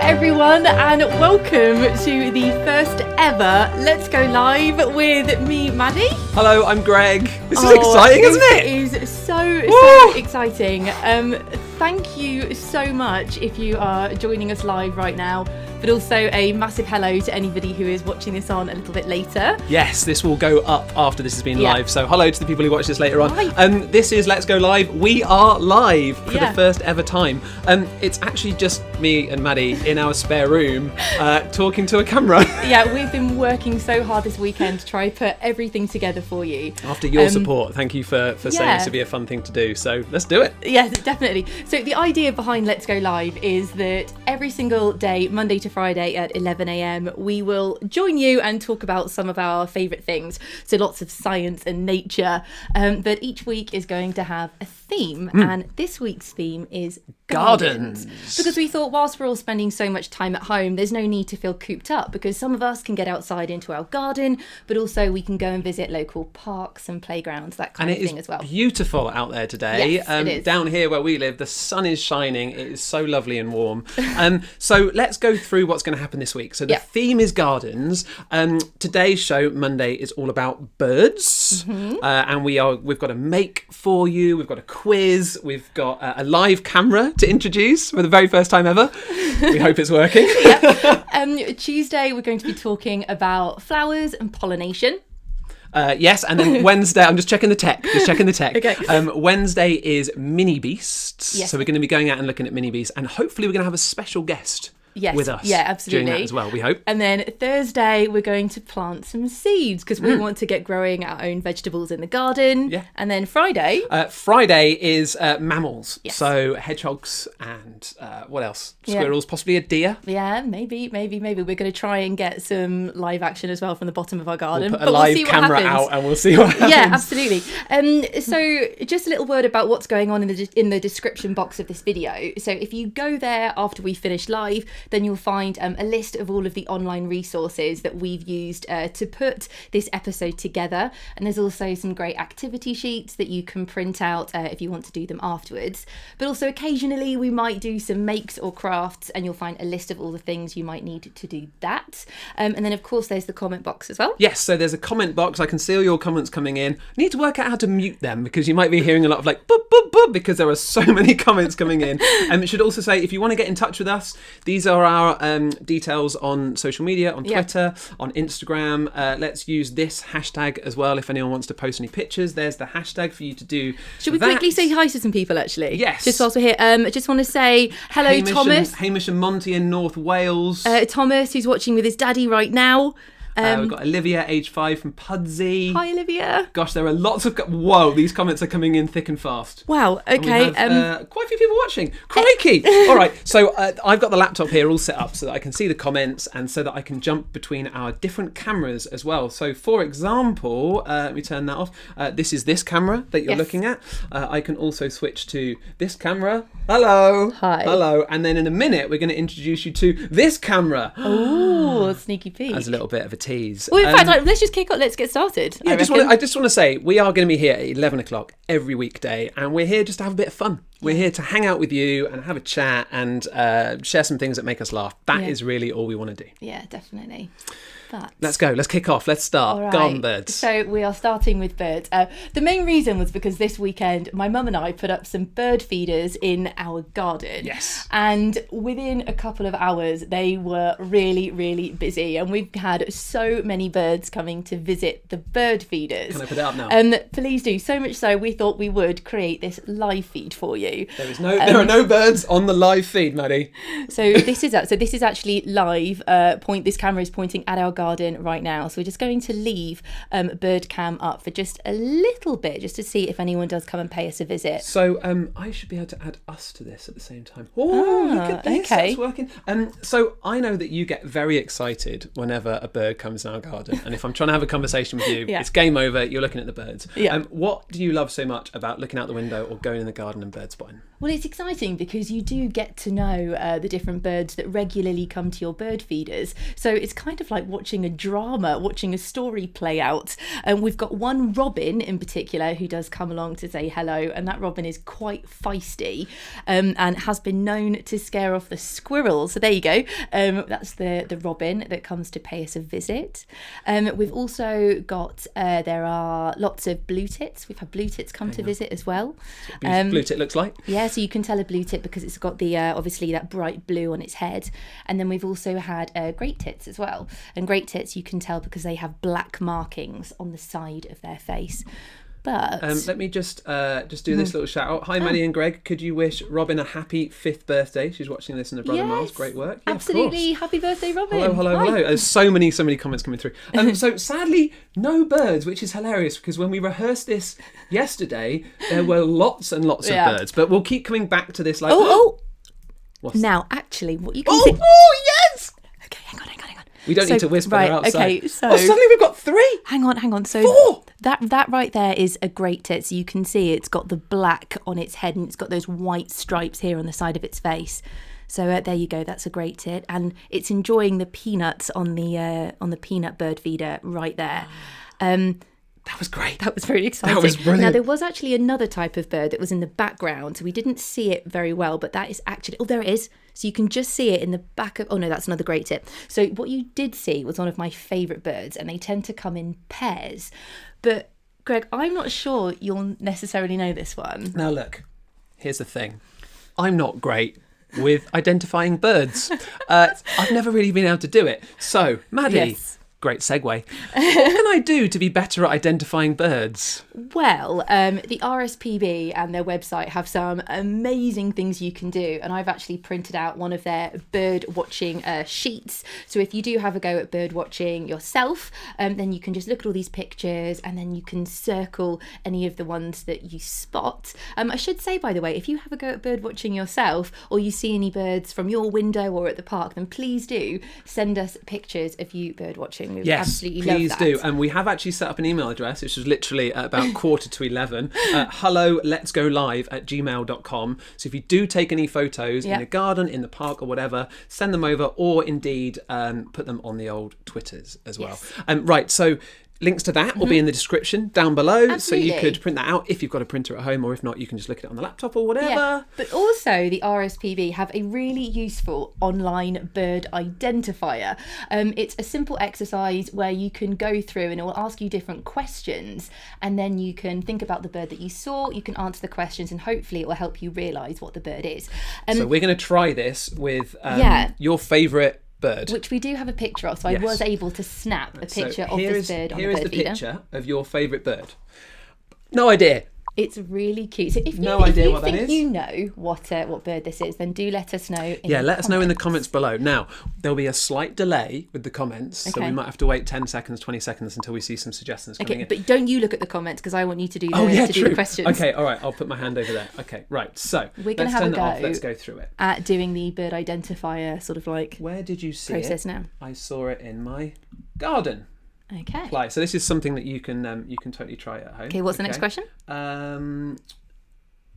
Everyone, and welcome to the first ever Let's Go Live with me, Maddie. Hello, I'm Greg. This is exciting, isn't it? It is so exciting. Thank you so much if you are joining us live right now, but also a massive hello to anybody who is watching this on a little bit later. Yes, this will go up after this has been live, so hello to the people who watch this later on. Hi. This is Let's Go Live. We are live for the first ever time. It's actually just me and Maddie in our spare room talking to a camera. Yeah, we've been working so hard this weekend to try and put everything together for you. After your support, thank you for saying this would be a fun thing to do, so let's do it. Yes, definitely. So the idea behind Let's Go Live is that every single day, Monday to Friday at 11 a.m, we will join you and talk about some of our favourite things. So lots of science and nature, but each week is going to have a theme, and this week's theme is gardens. Because we thought whilst we're all spending so much time at home, there's no need to feel cooped up, because some of us can get outside into our garden, but also we can go and visit local parks and playgrounds, that kind of thing as well. And it is beautiful out there today. Yes, it is. Down here where we live, the sun is shining. It is so lovely and warm. So let's go through what's going to happen this week. So the theme is gardens. Today's show, Monday, is all about birds. And we've got a make for you. We've got a quiz. We've got a live camera to introduce for the very first time ever. We hope it's working. Tuesday, we're going to be talking about flowers and pollination. Yes, and then Wednesday, I'm just checking the tech. Okay. Wednesday is mini beasts. Yes. So we're going to be going out and looking at mini beasts, and hopefully we're going to have a special guest. Yes, with us. Yeah, absolutely. Doing that as well, we hope. And then Thursday, we're going to plant some seeds because we want to get growing our own vegetables in the garden. Yeah. And then Friday. Friday is mammals. Yes. So hedgehogs and what else? Squirrels, possibly a deer. Yeah, maybe. We're going to try and get some live action as well from the bottom of our garden. We'll put a live camera out and we'll see what happens. Yeah, absolutely. So just a little word about what's going on in the description box of this video. So if you go there after we finish live, then you'll find a list of all of the online resources that we've used to put this episode together. And there's also some great activity sheets that you can print out if you want to do them afterwards. But also occasionally we might do some makes or crafts, and you'll find a list of all the things you might need to do that. And then of course there's the comment box as well. Yes, so there's a comment box. I can see all your comments coming in. I need to work out how to mute them, because you might be hearing a lot of like boop, boop, boop, because there are so many comments coming in. And it should also say, if you want to get in touch with us, these are our details on social media, on Twitter, on Instagram. Let's use this hashtag as well if anyone wants to post any pictures. There's the hashtag for you to do. Should we quickly say hi to some people, actually? Yes. Just whilst we're here. I just want to say hello, Thomas. Hamish and Monty in North Wales. Thomas, who's watching with his daddy right now. We've got Olivia, age 5, from Pudsey. Hi, Olivia. Gosh, there are lots of... Whoa, these comments are coming in thick and fast. Wow, okay. We have, quite a few people watching. Crikey! All right, so I've got the laptop here all set up so that I can see the comments and so that I can jump between our different cameras as well. So, for example, let me turn that off. This is this camera that you're looking at. I can also switch to this camera. Hello. Hi. Hello. And then in a minute, we're going to introduce you to this camera. Oh, sneaky peek. As a little bit of a tease. Well, in fact, let's just kick off. Let's get started. Yeah, I just want to say we are going to be here at 11 o'clock every weekday, and we're here just to have a bit of fun. We're here to hang out with you and have a chat and share some things that make us laugh. That is really all we want to do. Yeah, definitely. Let's go. Let's kick off. Let's start. Right. Go on, birds. So we are starting with birds. The main reason was because this weekend my mum and I put up some bird feeders in our garden. Yes. And within a couple of hours they were really, really busy, and we've had so many birds coming to visit the bird feeders. Can I put it up now? Please do. So much so we thought we would create this live feed for you. There are no birds on the live feed, Maddie. So this is actually live. This camera is pointing at our garden. garden right now. So we're just going to leave bird cam up for just a little bit, just to see if anyone does come and pay us a visit. So I should be able to add us to this at the same time. Oh, look at this. Okay. That's working. So I know that you get very excited whenever a bird comes in our garden. And if I'm trying to have a conversation with you, it's game over. You're looking at the birds. Yeah. What do you love so much about looking out the window or going in the garden and bird spotting? Well, it's exciting because you do get to know the different birds that regularly come to your bird feeders. So it's kind of like watching a drama, watching a story play out. And we've got one robin in particular who does come along to say hello, and that robin is quite feisty and has been known to scare off the squirrels. So there you go. That's the robin that comes to pay us a visit. We've also got, there are lots of blue tits. We've had blue tits come to visit as well. Blue tit looks like? Yeah, so you can tell a blue tit because it's got the obviously that bright blue on its head. And then we've also had great tits as well. And great tits you can tell because they have black markings on the side of their face. But let me just do this little shout out. Hi, Maddie and Greg. Could you wish Robin a happy 5th birthday? She's watching this in her brother Miles. Great work. Yeah, absolutely. Happy birthday, Robin. Hello. There's so many comments coming through. So sadly, no birds, which is hilarious because when we rehearsed this yesterday, there were lots and lots of birds. But we'll keep coming back to this. Like, Now, actually, what you can see. Oh, yes. Okay, hang on. We don't need to whisper. They're outside. Okay, so suddenly we've got 3. Hang on. So 4. That right there is a great tit. So you can see it's got the black on its head and it's got those white stripes here on the side of its face. So there you go. That's a great tit, and it's enjoying the peanuts on the peanut bird feeder right there. That was great. That was very exciting. That was brilliant. Now, there was actually another type of bird that was in the background, so we didn't see it very well, but that is actually... Oh, there it is. So you can just see it in the back of... Oh, no, that's another great tip. So what you did see was one of my favourite birds, and they tend to come in pairs. But, Greg, I'm not sure you'll necessarily know this one. Now, look, here's the thing. I'm not great with identifying birds. I've never really been able to do it. So, Maddie... Yes. Great segue. What can I do to be better at identifying birds? Well, the RSPB and their website have some amazing things you can do, and I've actually printed out one of their bird watching sheets. So if you do have a go at bird watching yourself, then you can just look at all these pictures and then you can circle any of the ones that you spot. I should say, by the way, if you have a go at bird watching yourself or you see any birds from your window or at the park, then please do send us pictures of you bird watching. We would absolutely please love that. do. And we have actually set up an email address, which was literally at about 11:15. Hello, let's go live at gmail.com. So if you do take any photos in the garden, in the park or whatever, send them over, or indeed put them on the old Twitters as well. Right, so links to that will be in the description down below. Absolutely. So you could print that out if you've got a printer at home, or if not, you can just look at it on the laptop or whatever. Yeah. But also the RSPB have a really useful online bird identifier. It's a simple exercise where you can go through and it will ask you different questions, and then you can think about the bird that you saw, you can answer the questions, and hopefully it will help you realise what the bird is. So we're going to try this with your favourite bird, which we do have a picture of, so I was able to snap a picture of this bird on the bird feeder. Here is the picture of your favourite bird. No idea. It's really cute. So if you think you know what bird this is, then do let us know in the comments. Let us know in the comments below. Now, there'll be a slight delay with the comments, so we might have to wait 10 seconds, 20 seconds until we see some suggestions coming in. But don't you look at the comments, because I want you to do the questions. Okay, all right, I'll put my hand over there. Okay, right, so we're going to have a go. Let's go through it. At doing the bird identifier sort of like where did you see process it? Now. I saw it in my garden. Okay. So this is something that you can totally try at home. Okay, what's the next question?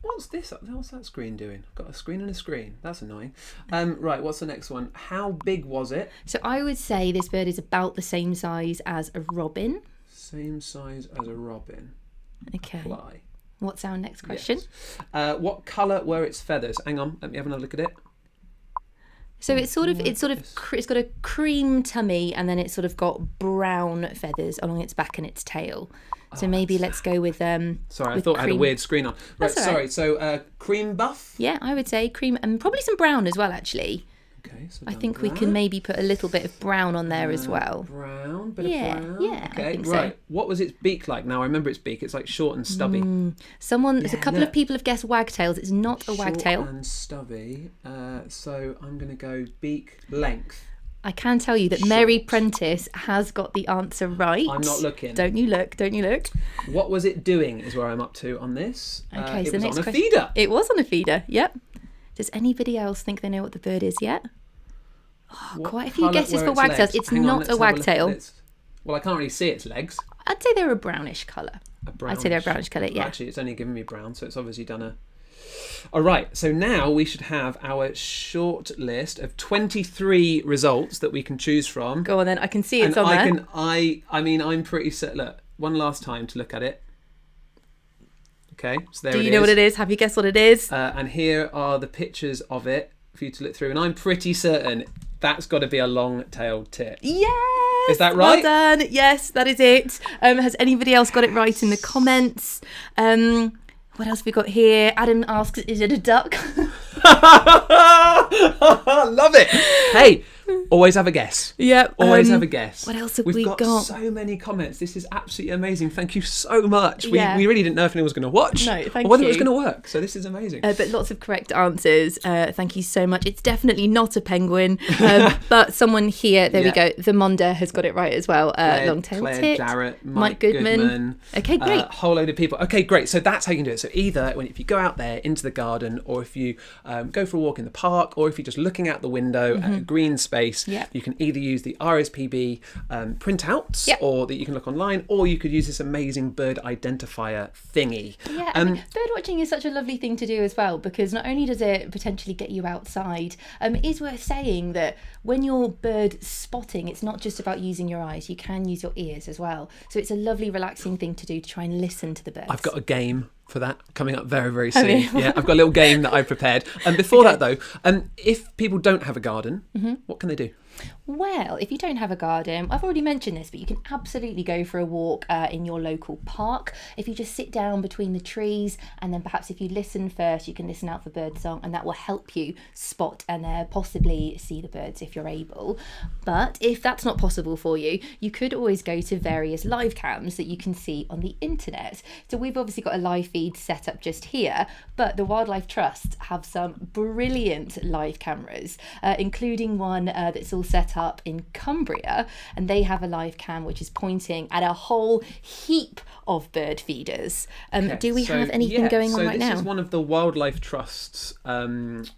What's this? What's that screen doing? I've got a screen and a screen. That's annoying. Right, what's the next one? How big was it? So I would say this bird is about the same size as a robin. Same size as a robin. Okay. Fly. What's our next question? Yes. What colour were its feathers? Hang on, let me have another look at it. So it's got a cream tummy, and then it's sort of got brown feathers along its back and its tail. So maybe let's go with Sorry, I thought I had a weird screen on. Right, sorry. So cream buff. Yeah, I would say cream, and probably some brown as well, actually. Okay, so I think we can maybe put a little bit of brown on there as well. Brown, bit of brown. Yeah, okay, I think right. so. What was its beak like? Now I remember its beak. It's like short and stubby. There's a couple of people have guessed wagtails. It's not a wagtail. Short and stubby. So I'm going to go beak length. I can tell you that Mary Prentice has got the answer right. I'm not looking. Don't you look. What was it doing is where I'm up to on this. Okay, so it was next on a question. feeder. It was on a feeder, yep. Does anybody else think they know what the bird is yet? Oh, quite a few guesses for wagtails. It's not a wagtail. Well, I can't really see its legs. I'd say they're a brownish colour. I'd say they're a brownish colour, yeah. Actually, it's only given me brown, so it's obviously done a... All right, so now we should have our short list of 23 results that we can choose from. Go on then, I can see it's on there. I mean, I'm pretty certain... Look, one last time to look at it. Okay, so there it is. Do you know what it is? Have you guessed what it is? And here are the pictures of it for you to look through, and I'm pretty certain that's got to be a long-tailed tit. Yes! Is that right? Well done. Yes, that is it. Has anybody else got it right in the comments? What else have we got here? Adam asks, is it a duck? Love it. Hey, always have a guess. Yeah. Always have a guess. What else have We've we got? So many comments. This is absolutely amazing. Thank you so much. Yeah. We really didn't know if anyone was going to watch. No, thank or whether you. it was going to work. So this is amazing. But lots of correct answers. Thank you so much. It's definitely not a penguin. But someone here, there we go. The Monda has got it right as well. Long-tailed tit. Jarrett, Mike Goodman. Okay, great. A whole load of people. Okay, great. So that's how you can do it. So either if you go out there into the garden, or if you go for a walk in the park, or if you're just looking out the window at a green space, you can either use the RSPB printouts, or that you can look online, or you could use this amazing bird identifier thingy. Yeah, I mean, bird watching is such a lovely thing to do as well, because not only does it potentially get you outside, it is worth saying that when you're bird spotting, it's not just about using your eyes, you can use your ears as well. So it's a lovely relaxing thing to do to try and listen to the birds. I've got a game for that coming up very, very soon. Yeah, I've got a little game that I've prepared. And before that though, if people don't have a garden, what can they do? Well, if you don't have a garden, I've already mentioned this, but you can absolutely go for a walk in your local park. If you just sit down between the trees, and then perhaps if you listen first, you can listen out for birdsong, and that will help you spot and possibly see the birds if you're able. But if that's not possible for you, you could always go to various live cams that you can see on the internet. So we've obviously got a live feed set up just here, but the Wildlife Trust have some brilliant live cameras, including one that's all set up in Cumbria, and they have a live cam which is pointing at a whole heap of bird feeders. Do we have anything going on right now? This is one of the Wildlife Trust's live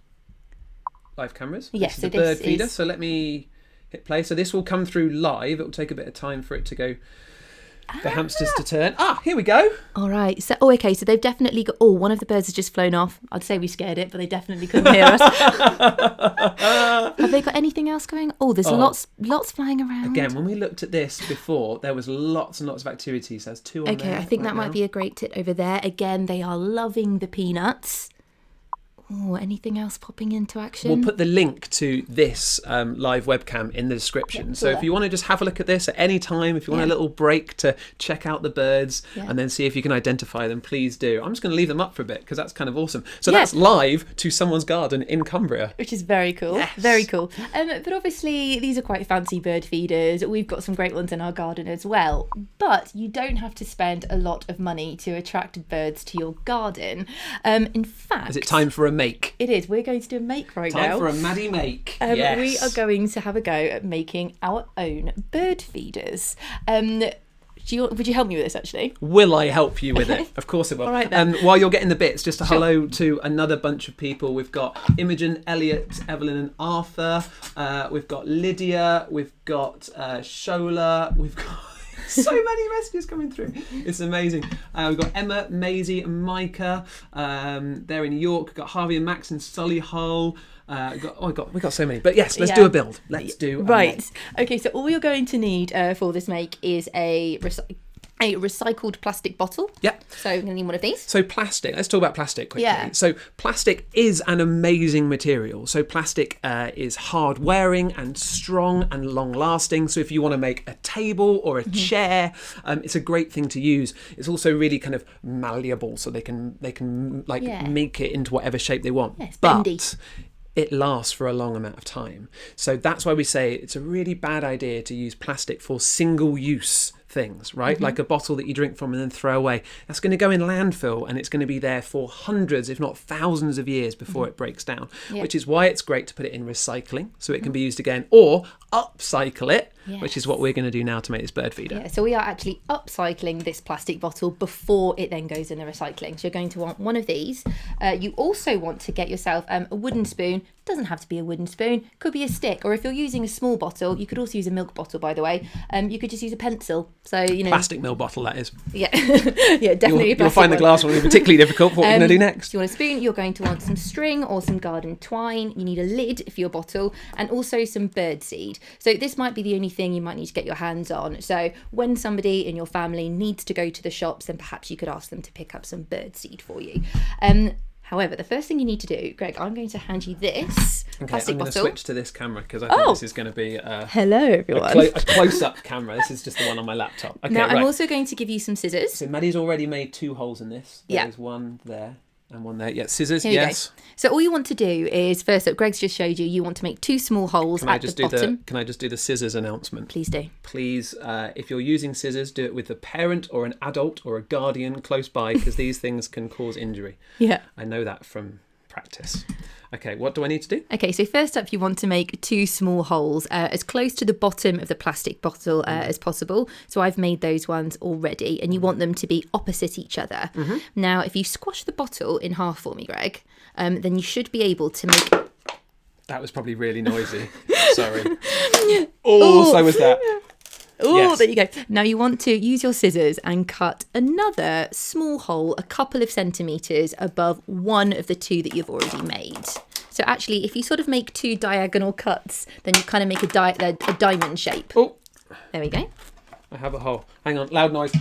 cameras. Yes, this is the bird feeder. So let me hit play. So this will come through live. It will take a bit of time for it to go. The hamsters to turn. Here we go. All right. So, okay. So they've definitely got. Oh, one of the birds has just flown off. I'd say we scared it, but they definitely couldn't hear us. Have they got anything else going? Oh, there's lots flying around. Again, when we looked at this before, there was lots and lots of activities. There's two on there. Okay, I think that might be a great tit over there. Again, they are loving the peanuts. Oh, anything else popping into action? We'll put the link to this live webcam in the description. So if you want to just have a look at this at any time, if you want a little break to check out the birds and then see if you can identify them, please do. I'm just going to leave them up for a bit because that's kind of awesome. So that's live to someone's garden in Cumbria. Which is very cool. Yes. Very cool. But obviously these are quite fancy bird feeders. We've got some great ones in our garden as well. But you don't have to spend a lot of money to attract birds to your garden. In fact... Is it time for a make? It is. We're going to do a make right now. Time for a Maddie make. Yes. We are going to have a go at making our own bird feeders. Would you help me with this, actually? Will I help you with it? Of course it will. All right, then. While you're getting the bits, just a hello to another bunch of people. We've got Imogen, Elliot, Evelyn and Arthur. We've got Lydia. We've got Shola. We've got... so many messages coming through. It's amazing. We've got Emma, Maisie and Micah. They're in York. We've got Harvey and Max in Solihull. We've got so many. But yes, let's do a build. Let's do a make. Okay, so all you're going to need for this make is a recycled plastic bottle. Yep. So I'm going to need one of these. So plastic, let's talk about plastic quickly. Yeah. So plastic is an amazing material. So plastic is hard wearing and strong and long lasting. So if you want to make a table or a chair, it's a great thing to use. It's also really kind of malleable, so they can make it into whatever shape they want. Yeah, it's bendy. But it lasts for a long amount of time. So that's why we say it's a really bad idea to use plastic for single use things, right? Like a bottle that you drink from and then throw away. That's going to go in landfill, and it's going to be there for hundreds, if not thousands of years before it breaks down, which is why it's great to put it in recycling so it can be used again, or upcycle it, which is what we're going to do now to make this bird feeder. Yeah, so we are actually upcycling this plastic bottle before it then goes in the recycling. So you're going to want one of these. You also want to get yourself a wooden spoon. Doesn't have to be a wooden spoon, could be a stick, or if you're using a small bottle, you could also use a milk bottle, by the way. You could just use a pencil. So, you know, plastic milk bottle, that is. Yeah. Yeah, definitely. You'll find the glass one will be particularly difficult. What we're going to do next. So you want a spoon, you're going to want some string or some garden twine. You need a lid for your bottle, and also some bird seed. So this might be the only thing you might need to get your hands on. So when somebody in your family needs to go to the shops, then perhaps you could ask them to pick up some bird seed for you. However, the first thing you need to do, Greg, I'm going to hand you this plastic I'm going to bottle. switch to this camera because I think this is going to be Hello, everyone. a close-up camera. This is just the one on my laptop. Okay, now, right. I'm also going to give you some scissors. So Maddie's already made 2 holes in this. There's one there and one there. Yeah, scissors, Here yes. Go. So all you want to do is, first up, Greg's just showed you want to make 2 small holes at the bottom. Can I just do the scissors announcement? Please do. Please, if you're using scissors, do it with a parent or an adult or a guardian close by, because these things can cause injury. Yeah. I know that from practice. Okay, what do I need to do? Okay, so first up, you want to make 2 small holes as close to the bottom of the plastic bottle as possible. So I've made those ones already, and you want them to be opposite each other. Now, if you squash the bottle in half for me, Greg, then you should be able to make... That was probably really noisy. Sorry. Oh, so was that. Oh, yes. There you go. Now you want to use your scissors and cut another small hole a couple of centimetres above one of the 2 that you've already made. So actually, if you sort of make 2 diagonal cuts, then you kind of make a diamond shape. Oh. There we go. I have a hole. Hang on, loud noise.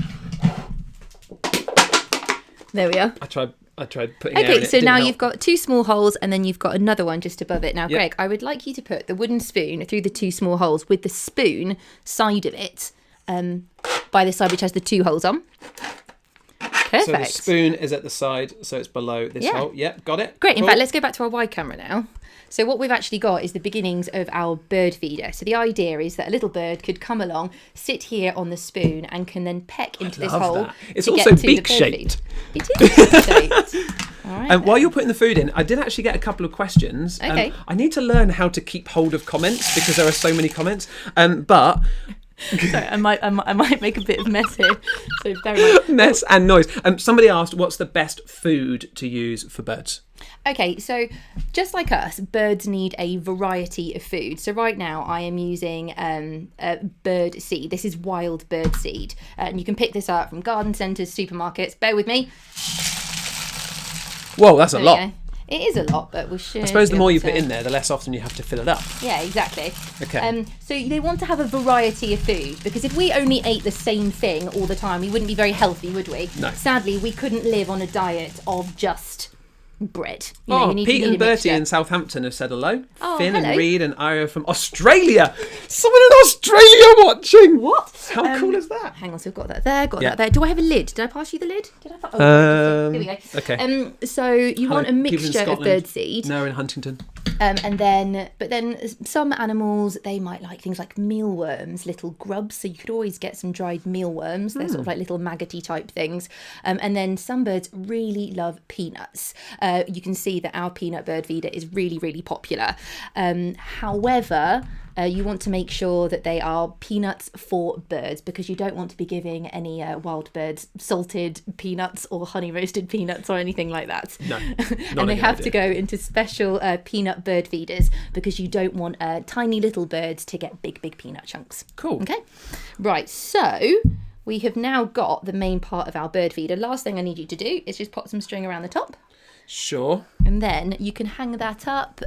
There we are. I tried putting air in it. Okay, so now help. you've got 2 small holes, and then you've got another one just above it. Now, Greg, I would like you to put the wooden spoon through the 2 small holes with the spoon side of it, by the side which has the 2 holes on. Perfect. So the spoon is at the side, so it's below this hole. Yep, got it. Great. In fact, let's go back to our wide camera now. So what we've actually got is the beginnings of our bird feeder. So the idea is that a little bird could come along, sit here on the spoon, and can then peck into this hole. That. It's also beak-shaped. It is beak-shaped. All right, while you're putting the food in, I did actually get a couple of questions. Okay. I need to learn how to keep hold of comments because there are so many comments. But... Sorry, I might make a bit of mess here. So very much. Mess and noise. Somebody asked, what's the best food to use for birds? Okay, so just like us, birds need a variety of food. So right now I am using bird seed. This is wild bird seed. And you can pick this up from garden centres, supermarkets. Bear with me. Whoa, that's a lot. It is a lot, but we should... I suppose the more you put in there, the less often you have to fill it up. Yeah, exactly. Okay. So they want to have a variety of food, because if we only ate the same thing all the time, we wouldn't be very healthy, would we? No. Sadly, we couldn't live on a diet of just bread. You need Pete a and Bertie mixture. in Southampton have said hello. Oh, Finn hello. and Reed and Ira from Australia. Someone in Australia watching. What? How cool is that? Hang on, so we've got that there, that there. Do I have a lid? Did I pass you the lid? Did I? Here we go. Okay. So you want a People in mixture of Scotland. bird seed. No, in Huntington. But then some animals, they might like things like mealworms, little grubs. So you could always get some dried mealworms. They're sort of like little maggoty type things. And then some birds really love peanuts. You can see that our peanut bird feeder is really, really popular. However, you want to make sure that they are peanuts for birds, because you don't want to be giving any wild birds salted peanuts or honey roasted peanuts or anything like that. No, and they have to go into special peanut bird feeders, because you don't want tiny little birds to get big peanut chunks. Cool. Okay. Right. So we have now got the main part of our bird feeder. Last thing I need you to do is just pop some string around the top. Sure. And then you can hang that up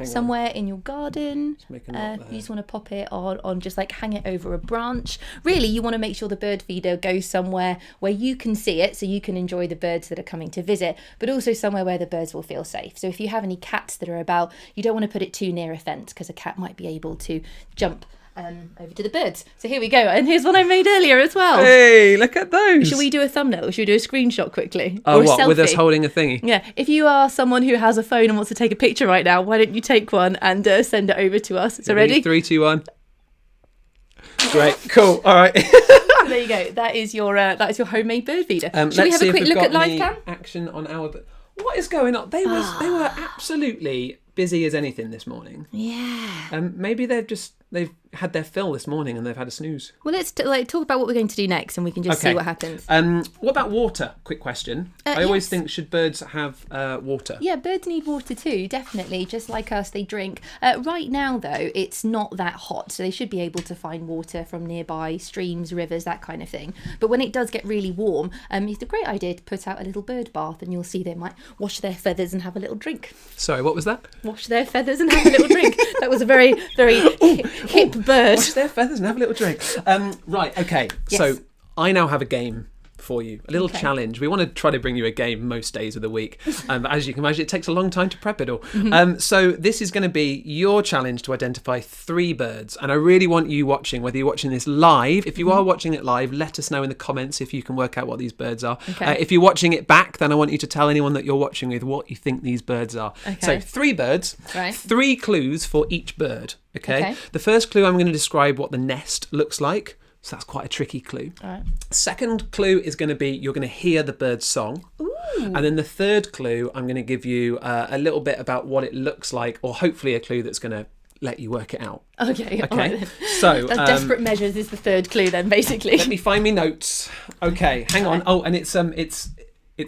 somewhere in your garden. Make a knot there. You just want to pop it on, just like hang it over a branch. Really, you want to make sure the bird feeder goes somewhere where you can see it, so you can enjoy the birds that are coming to visit, but also somewhere where the birds will feel safe. So if you have any cats that are about, you don't want to put it too near a fence, because a cat might be able to jump over to the birds. So here we go, and here's one I made earlier as well. Hey, look at those. Should we do a thumbnail? Should we do a screenshot quickly? Oh, or a what, selfie? with us holding a thingy? Yeah, if you are someone who has a phone and wants to take a picture right now, why don't you take one and send it over to us? So ready? 3, 2, 1. Great, cool, all right. So there you go. That is your homemade bird feeder. Should we have a quick look at live cam? Action on our. What is going on? They were absolutely busy as anything this morning. Yeah. Maybe they've had their fill this morning and they've had a snooze. Well, let's talk about what we're going to do next, and we can just see what happens. What about water? Quick question. I always think, should birds have water? Yeah, birds need water too, definitely. Just like us, they drink. Right now, though, it's not that hot, so they should be able to find water from nearby streams, rivers, that kind of thing. But when it does get really warm, it's a great idea to put out a little bird bath, and you'll see they might wash their feathers and have a little drink. Sorry, what was that? Wash their feathers and have a little drink. That was a very, very hip bird. Wash their feathers and have a little drink. Right, okay. Yes. So I now have a game for you, a little challenge. We want to try to bring you a game most days of the week. But as you can imagine, it takes a long time to prep it all. So this is going to be your challenge to identify 3 birds. And I really want you watching, whether you're watching this live. If you are watching it live, let us know in the comments if you can work out what these birds are. Okay. If you're watching it back, then I want you to tell anyone that you're watching with what you think these birds are. Okay. So 3 birds, Right. 3 clues for each bird. Okay. The first clue, I'm going to describe what the nest looks like. So that's quite a tricky clue. All right. Second clue is going to be you're going to hear the bird's song. Ooh. And then the third clue, I'm going to give you a little bit about what it looks like, or hopefully a clue that's going to let you work it out. Okay. All right then. So That's desperate measures is the third clue then, basically. let me find me notes. Okay, hang on. Oh, and it's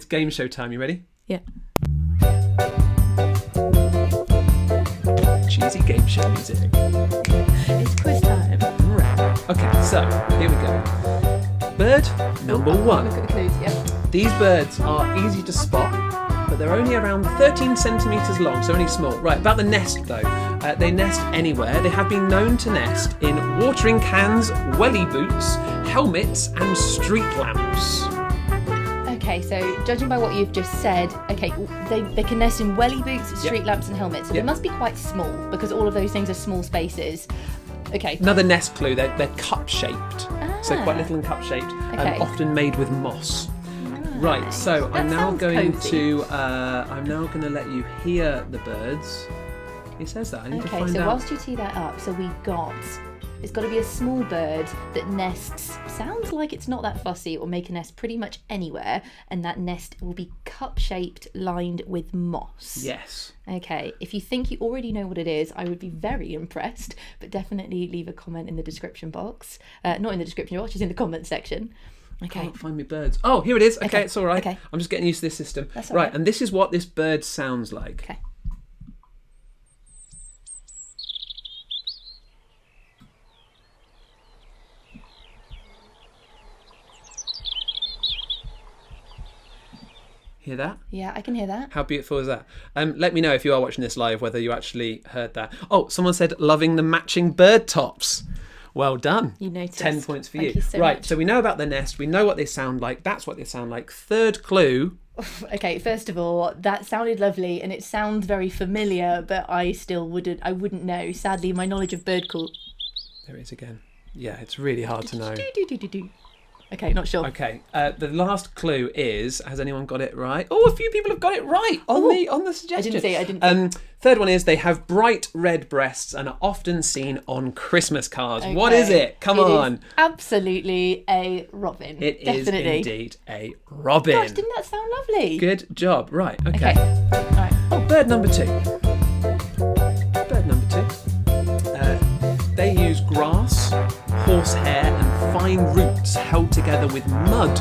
game show time. You ready? Yeah. Cheesy game show music. It's quiz time. Okay, so here we go. Bird number 1. Look at the clues, yeah. These birds are easy to spot, but they're only around 13 centimetres long, so only small. Right, about the nest though. They nest anywhere. They have been known to nest in watering cans, welly boots, helmets and street lamps. Okay, so judging by what you've just said, okay, they can nest in welly boots, street lamps and helmets, so they must be quite small, because all of those things are small spaces. Okay. Another nest clue, they're cup-shaped. So quite little and cup-shaped, often made with moss. Right, so I'm now going to let you hear the birds. It says that. I need to find out. Okay, so whilst you tee that up, so it's got to be a small bird that nests, sounds like it's not that fussy, or make a nest pretty much anywhere, and that nest will be cup-shaped, lined with moss. Yes. Okay, if you think you already know what it is, I would be very impressed, but definitely leave a comment in the description box. Not in the description box, just in the comment section. Okay. Can't find me birds. Oh, here it is. Okay, it's all right. Okay. I'm just getting used to this system. That's all right. And this is what this bird sounds like. Okay. Hear that? Yeah, I can hear that. How beautiful is that? Let me know if you are watching this live whether you actually heard that. Oh, someone said loving the matching bird tops. Well done. You noticed. 10 points for Thank you so right, much. so we know about the nest. We know what they sound like. That's what they sound like. Third clue. Okay, first of all, that sounded lovely and it sounds very familiar, but I wouldn't know. Sadly, my knowledge of bird call. There it is again. Yeah, it's really hard to know. Okay, not sure. Okay, the last clue is, has anyone got it right? Oh, a few people have got it right on the suggestion. I didn't see. Third one is they have bright red breasts and are often seen on Christmas cards. Okay. What is it? Come on. Is absolutely a robin. It is Definitely. indeed a robin. Gosh, didn't that sound lovely? Good job. Right, okay. All right. Oh, bird number 2. Bird number 2. They use grass, horsehair and fine roots held together with mud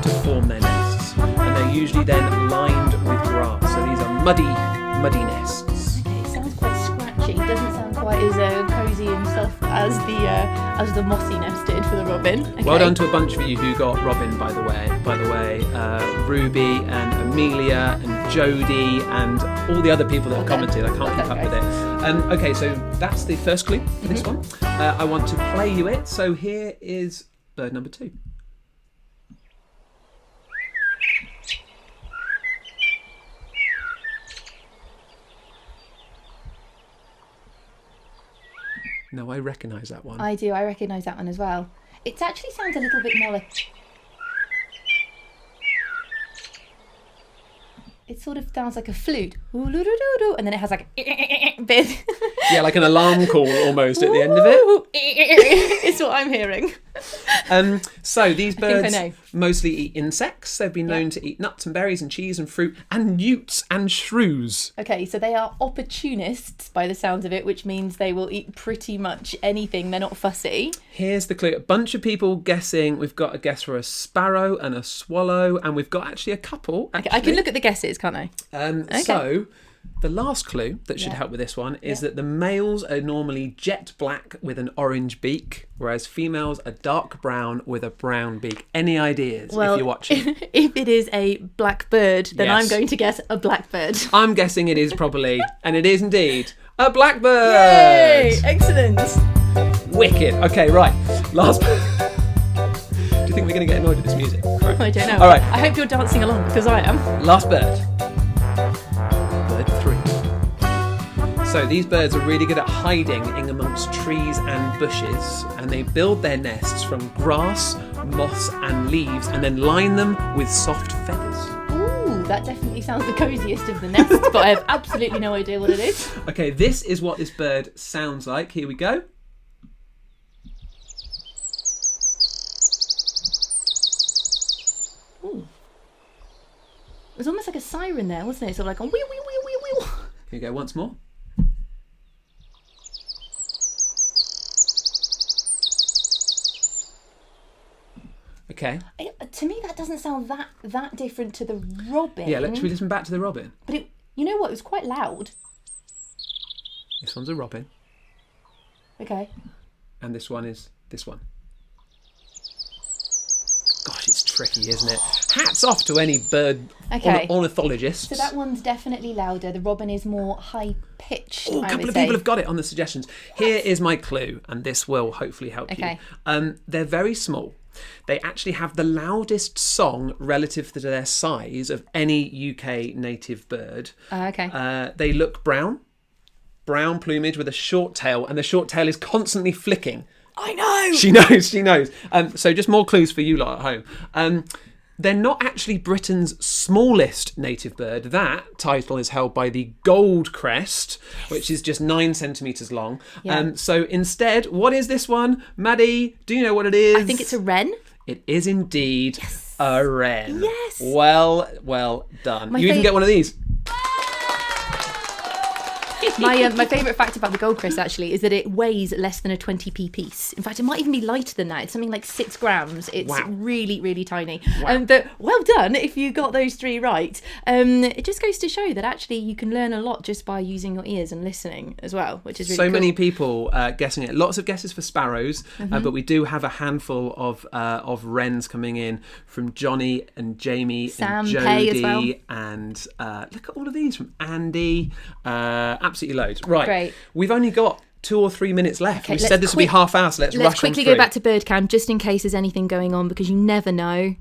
to form their nests. And they're usually then lined with grass. So these are muddy nests. Okay, it sounds quite scratchy. It doesn't sound quite as cosy and soft as the mossy nest did for the robin. Okay. Well done to a bunch of you who got robin, by the way. Ruby and Amelia and Jodie and all the other people that have commented. I can't keep up with it. Okay, so that's the first clue for this one. I want to play you it. So here is bird number 2. No, I recognise that one. I do. I recognise that one as well. It actually sounds a little bit more like... It sort of sounds like a flute. And then it has like a bit. Yeah, like an alarm call almost at the end of it. It's what I'm hearing. So these birds I know. mostly eat insects. They've been known to eat nuts and berries and cheese and fruit and newts and shrews. Okay, so they are opportunists by the sounds of it, which means they will eat pretty much anything. They're not fussy. Here's the clue. A bunch of people guessing. We've got a guess for a sparrow and a swallow, and we've got actually a couple. Okay, I can look at the guesses, can't I? Okay. So the last clue that should help with this one is that the males are normally jet black with an orange beak, whereas females are dark brown with a brown beak. Any ideas if you're watching? If it is a black bird, then Yes. I'm going to guess a blackbird. I'm guessing it is probably, and it is indeed, a blackbird. Yay! Excellent. Wicked. Okay, right. Last. Do you think we're going to get annoyed at this music? Right. I don't know. All right. I hope you're dancing along because I am. Last bird. Bird 3. So these birds are really good at hiding in amongst trees and bushes, and they build their nests from grass, moss and leaves and then line them with soft feathers. Ooh, that definitely sounds the coziest of the nests, but I have absolutely no idea what it is. Okay, this is what this bird sounds like. Here we go. Ooh. It was almost like a siren there, wasn't it? Sort of like a wee wee wee wee wee. Here we go once more. Okay. To me, that doesn't sound that different to the robin. Yeah, should we listen back to the robin? But you know what? It was quite loud. This one's a robin, Okay. and this one is this one. Gosh, it's tricky, isn't it? Hats off to any bird ornithologists. So that one's definitely louder. The robin is more high pitched. Oh, a couple of people have got it on the suggestions. Here is my clue, and this will hopefully help Okay. you. They're very small. They actually have the loudest song relative to their size of any UK native bird. Okay. They look brown plumage with a short tail, and the short tail is constantly flicking. I know. She knows. So just more clues for you lot at home. They're not actually Britain's smallest native bird. That title is held by the goldcrest, which is just 9 centimetres long. Yeah. So instead, what is this one? Maddie, do you know what it is? I think it's a wren. It is indeed a wren. Yes. Well done. You even get one of these. My favourite fact about the goldcrest actually is that it weighs less than a 20p piece. In fact, it might even be lighter than that. It's something like 6 grams. It's really, really tiny. Wow. But well done if you got those 3 right. It just goes to show that actually you can learn a lot just by using your ears and listening as well, which is really cool. So many people guessing it. Lots of guesses for sparrows, but we do have a handful of wrens coming in from Johnny and Jamie Sam and Pay as Jodie, well. and look at all of these from Andy. Absolutely loads. Right, Great. We've only got 2 or 3 minutes left. Okay, we said this would be half hour, so let's rush Let's quickly on through. go back to bird cam just in case there's anything going on because you never know.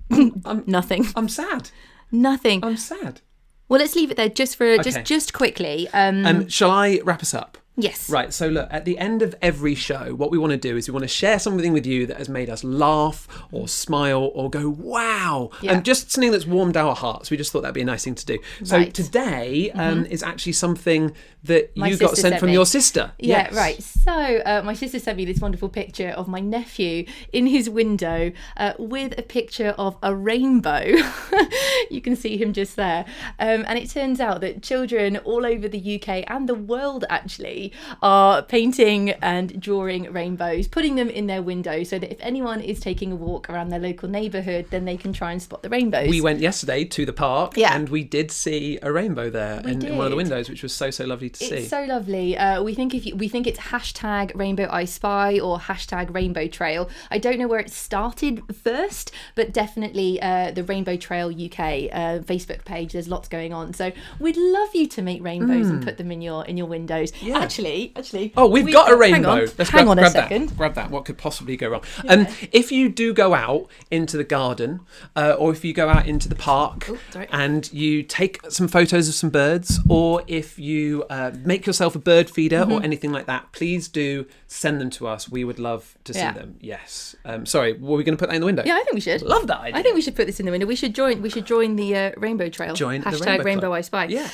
Nothing. I'm sad. Nothing. I'm sad. Well, let's leave it there just for Okay. just quickly. Shall I wrap us up? Yes. Right, so look, at the end of every show, what we want to do is we want to share something with you that has made us laugh or smile or go, wow. Yeah. And just something that's warmed our hearts. We just thought that'd be a nice thing to do. So Right. today is actually something that My you got sister sent sent from me. your sister. Yeah, Yes. right. So my sister sent me this wonderful picture of my nephew in his window with a picture of a rainbow. You can see him just there. And it turns out that children all over the UK and the world actually are painting and drawing rainbows, putting them in their window so that if anyone is taking a walk around their local neighbourhood, then they can try and spot the rainbows. We went yesterday to the park and we did see a rainbow there in one of the did. windows, which was so lovely to see. It's so lovely. We think it's hashtag Rainbow I Spy or hashtag Rainbow Trail. I don't know where it started first, but definitely the Rainbow Trail UK Facebook page. There's lots going on. So we'd love you to make rainbows and put them in your windows. Yeah. actually. Oh, we've got a rainbow. Hang on a grab second. That. Grab that. What could possibly go wrong? Yeah. If you do go out into the garden, or if you go out into the park and you take some photos of some birds, or if you make yourself a bird feeder or anything like that, please do send them to us. We would love to see them. Yes. Sorry, were we going to put that in the window? Yeah, I think we should. Love that idea. I think we should put this in the window. We should join the rainbow trail. Join the # Rainbow I Spy. Yeah.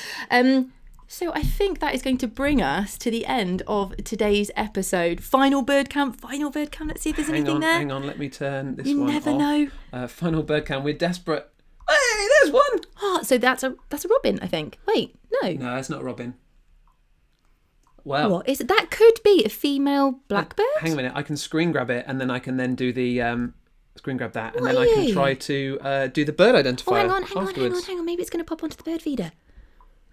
So I think that is going to bring us to the end of today's episode. Final bird count. Let's see if there's anything there. Hang on, let me turn this you one never off. know. Final bird count. We're desperate. Hey, there's one. Oh, so that's a robin, I think. Wait, no. No, it's not a robin. Wow. What is it? That could be a female blackbird. Hang a minute, I can screen grab it and then I can then do the screen grab that and then I can try to do the bird identifier. Hang on. Maybe it's going to pop onto the bird feeder.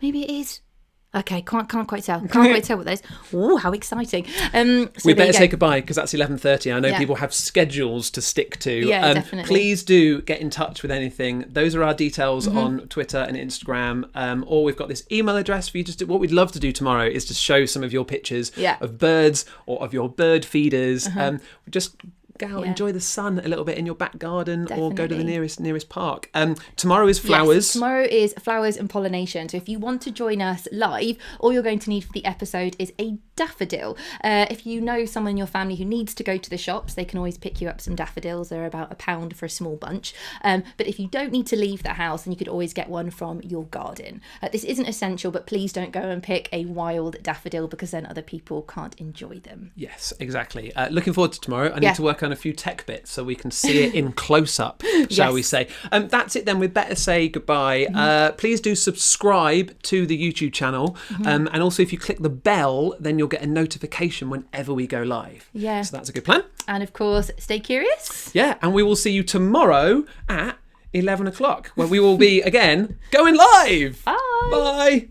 Maybe it is. Okay, can't quite tell. Can't quite tell what that is. Oh, how exciting! So we better say goodbye because that's 11:30. I know people have schedules to stick to. Yeah, definitely. Please do get in touch with anything. Those are our details on Twitter and Instagram. Or we've got this email address for you. Just what we'd love to do tomorrow is to show some of your pictures of birds or of your bird feeders. Just go out, enjoy the sun a little bit in your back garden, or go to the nearest park. Tomorrow is flowers. Yes, tomorrow is flowers and pollination. So if you want to join us live, all you're going to need for the episode is a daffodil. If you know someone in your family who needs to go to the shops, they can always pick you up some daffodils. They're about £1 for a small bunch. But if you don't need to leave the house, then you could always get one from your garden. This isn't essential, but please don't go and pick a wild daffodil because then other people can't enjoy them. Yes, exactly. Looking forward to tomorrow. I need to work on a few tech bits so we can see it in close up, shall we say. That's it then. We'd better say goodbye. Please do subscribe to the YouTube channel, and also if you click the bell, then you'll get a notification whenever we go live. Yeah. So that's a good plan. And of course, stay curious. Yeah, and we will see you tomorrow at 11 o'clock when we will be again going live. Bye. Bye.